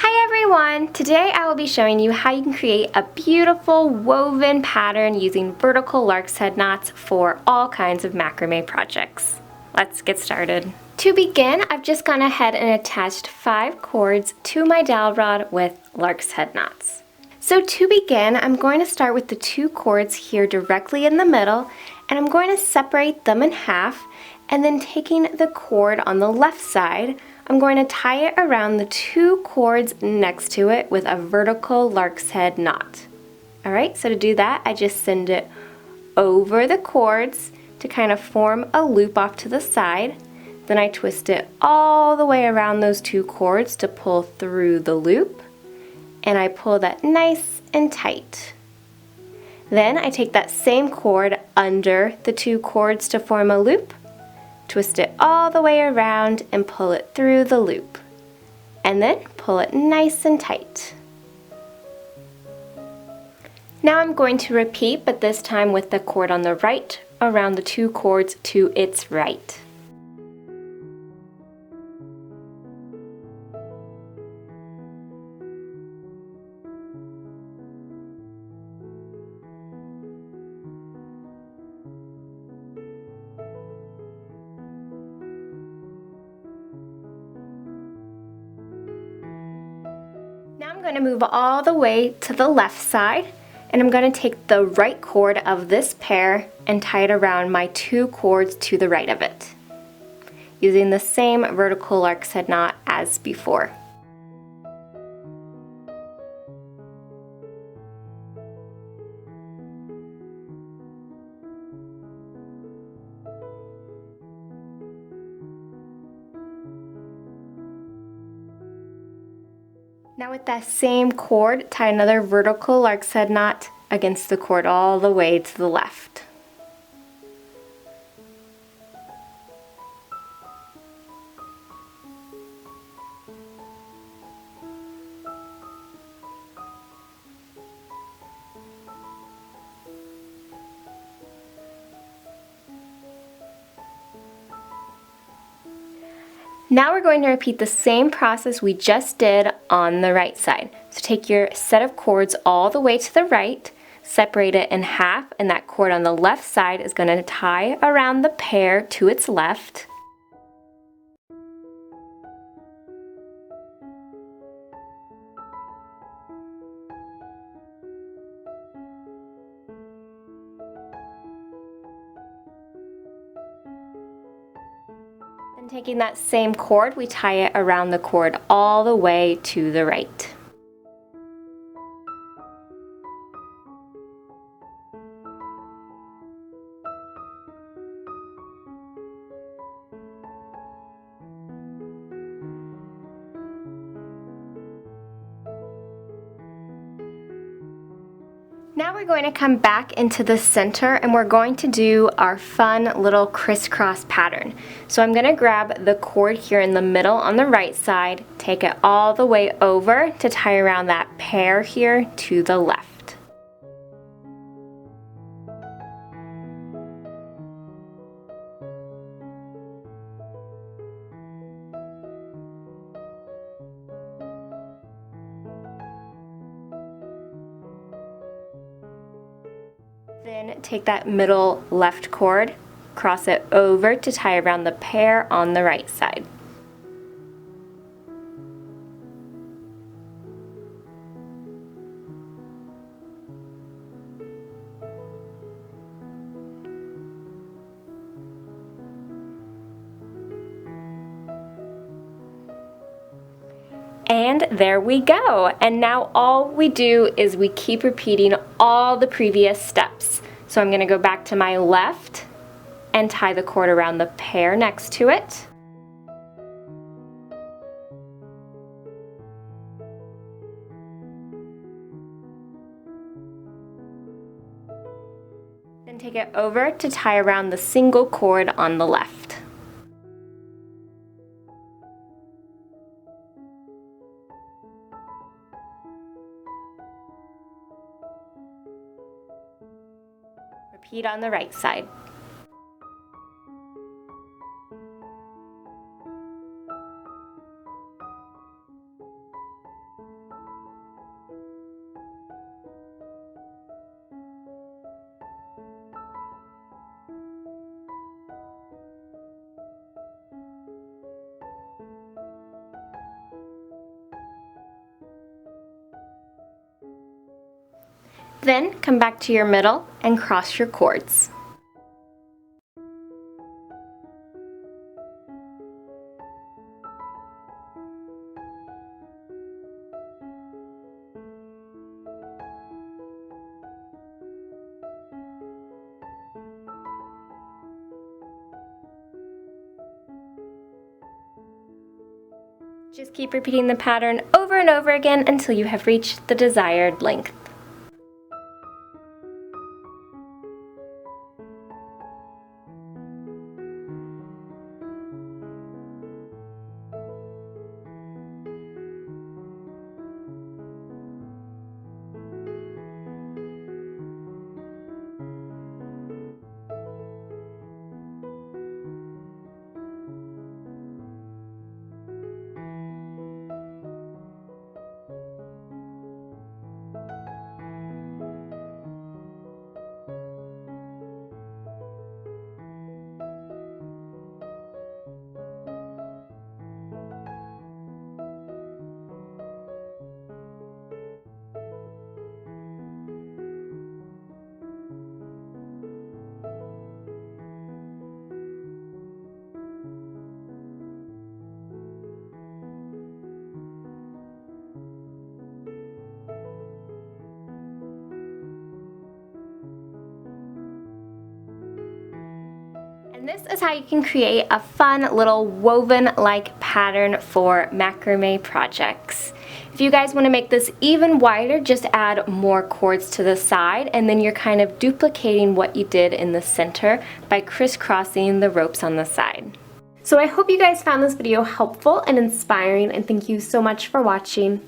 Hi everyone! Today I will be showing you how you can create a beautiful woven pattern using vertical lark's head knots for all kinds of macrame projects. Let's get started. To begin, I've just gone ahead and attached 5 cords to my dowel rod with lark's head knots. So to begin, I'm going to start with the 2 cords here directly in the middle, and I'm going to separate them in half, and then taking the cord on the left side, I'm going to tie it around the 2 cords next to it with a vertical lark's head knot. Alright, so to do that, I just send it over the cords to kind of form a loop off to the side. Then I twist it all the way around those 2 cords to pull through the loop, and I pull that nice and tight. Then I take that same cord under the 2 cords to form a loop, twist it all the way around and pull it through the loop, and then pull it nice and tight. Now I'm going to repeat, but this time with the cord on the right around the 2 cords to its right. Now I'm going to move all the way to the left side, and I'm going to take the right cord of this pair and tie it around my 2 cords to the right of it, using the same vertical lark's head knot as before. Now with that same cord, tie another vertical lark's head knot against the cord all the way to the left. Now we're going to repeat the same process we just did on the right side. So take your set of cords all the way to the right, separate it in half, and that cord on the left side is going to tie around the pair to its left. Then taking that same cord, we tie it around the cord all the way to the right. Now we're going to come back into the center, and we're going to do our fun little crisscross pattern. So I'm going to grab the cord here in the middle on the right side, take it all the way over to tie around that pair here to the left. Then take that middle left cord, cross it over to tie around the pair on the right side. And there we go. And now all we do is we keep repeating all the previous steps. So I'm going to go back to my left and tie the cord around the pair next to it. Then take it over to tie around the single cord on the left. Repeat on the right side. Then come back to your middle and cross your cords. Just keep repeating the pattern over and over again until you have reached the desired length. And this is how you can create a fun little woven-like pattern for macrame projects. If you guys want to make this even wider, just add more cords to the side, and then you're kind of duplicating what you did in the center by crisscrossing the ropes on the side. So I hope you guys found this video helpful and inspiring, and thank you so much for watching.